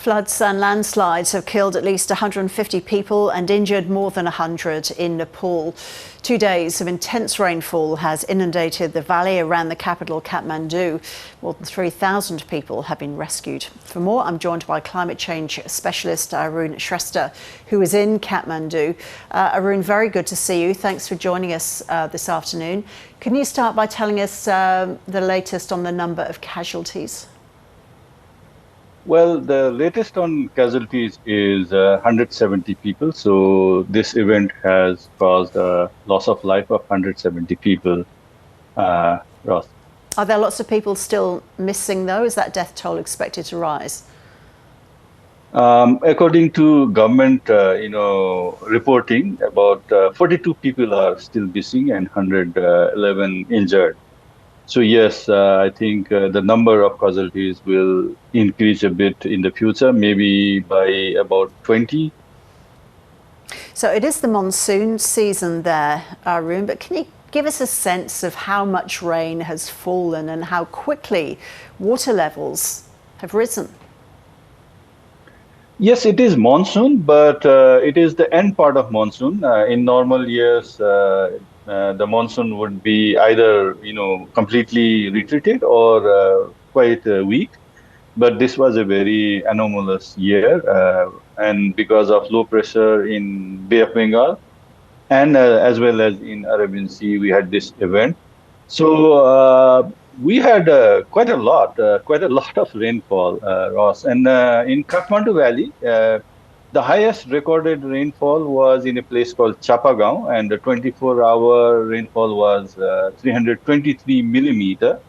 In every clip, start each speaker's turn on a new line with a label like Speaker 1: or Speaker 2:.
Speaker 1: Floods and landslides have killed at least 150 people and injured more than 100 in Nepal. 2 days of intense rainfall has inundated the valley around the capital, Kathmandu. More than 3,000 people have been rescued. For more, I'm joined by climate change specialist Arun Shrestha, who is in Kathmandu. Arun, very good to see you. Thanks for joining us this afternoon. Can you start by telling us the latest on the number of casualties?
Speaker 2: Well, the latest on casualties is 170 people. So this event has caused a loss of life of 170 people. Ross.
Speaker 1: Are there lots of people still missing, though? Is that death toll expected to rise?
Speaker 2: According to government, reporting, about 42 people are still missing and 111 injured. So yes, I think the number of casualties will increase a bit in the future, maybe by about 20.
Speaker 1: So it is the monsoon season there, Arun, but can you give us a sense of how much rain has fallen and how quickly water levels have risen?
Speaker 2: Yes, it is monsoon, but it is the end part of monsoon. In normal years, the monsoon would be either, completely retreated or quite weak. But this was a very anomalous year, and because of low pressure in Bay of Bengal and as well as in Arabian Sea, we had this event. So we had quite a lot of rainfall, Ross. And in Kathmandu Valley, the highest recorded rainfall was in a place called Chapagaon, and the 24-hour rainfall was 323 millimeter.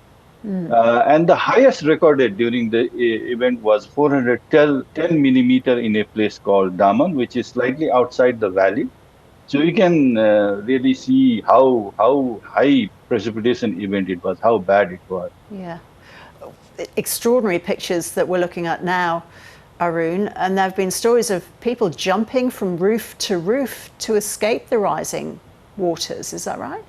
Speaker 2: And the highest recorded during the event was 410 millimeter in a place called Daman, which is slightly outside the valley. So you can really see how high precipitation event it was, how bad it was.
Speaker 1: Yeah. Extraordinary pictures that we're looking at now, Arun, and there have been stories of people jumping from roof to escape the rising waters. Is that right?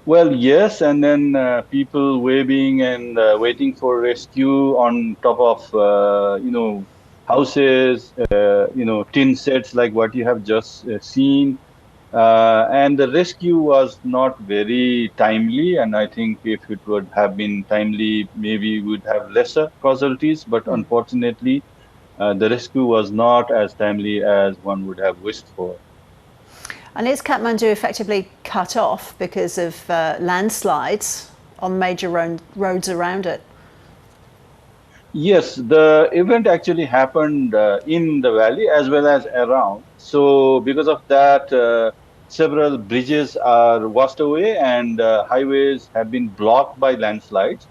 Speaker 2: Well, yes, and then people waving and waiting for rescue on top of houses, tin sets like what you have just seen. And the rescue was not very timely, and I think if it would have been timely, maybe we would have lesser casualties. But unfortunately, the rescue was not as timely as one would have wished for.
Speaker 1: And is Kathmandu effectively cut off because of landslides on major roads around it?
Speaker 2: Yes, the event actually happened in the valley as well as around. So because of that, several bridges are washed away and highways have been blocked by landslides.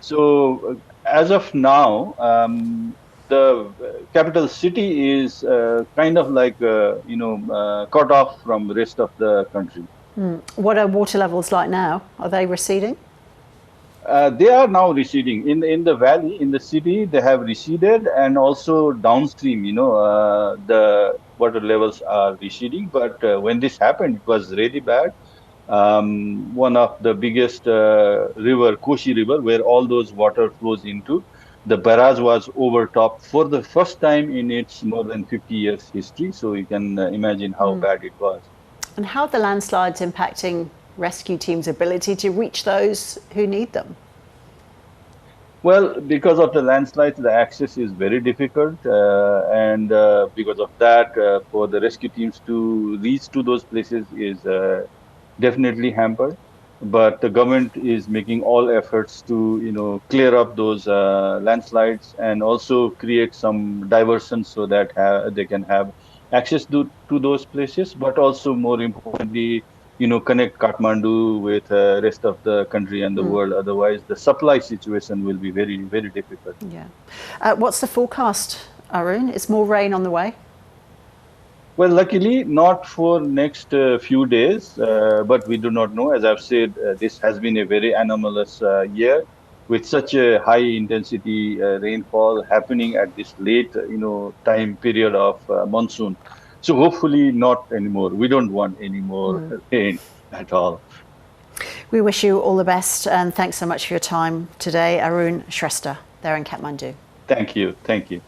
Speaker 2: So as of now, the capital city is kind of like, cut off from the rest of the country.
Speaker 1: What are water levels like now? Are they receding?
Speaker 2: They are now receding in the valley, in the city. They have receded, and also downstream. The water levels are receding. But when this happened, it was really bad. One of the biggest river, Koshi River, where all those water flows into, the barrage was overtopped for the first time in its more than 50 years history. So you can imagine how bad it was.
Speaker 1: And how are the landslides impacting rescue teams' ability to reach those who need them?
Speaker 2: Well, because of the landslides, the access is very difficult, and because of that, for the rescue teams to reach to those places is definitely hampered. But the government is making all efforts to, clear up those landslides and also create some diversion so that they can have access to those places, but also more importantly, connect Kathmandu with rest of the country and the world. Otherwise, the supply situation will be very, very difficult.
Speaker 1: Yeah. What's the forecast, Arun? Is more rain on the way?
Speaker 2: Well, luckily, not for next few days, but we do not know. As I've said, this has been a very anomalous year with such a high intensity rainfall happening at this late, time period of monsoon. So hopefully not anymore. We don't want any more rain at all.
Speaker 1: We wish you all the best, and thanks so much for your time today, Arun Shrestha, there in Kathmandu.
Speaker 2: Thank you. Thank you.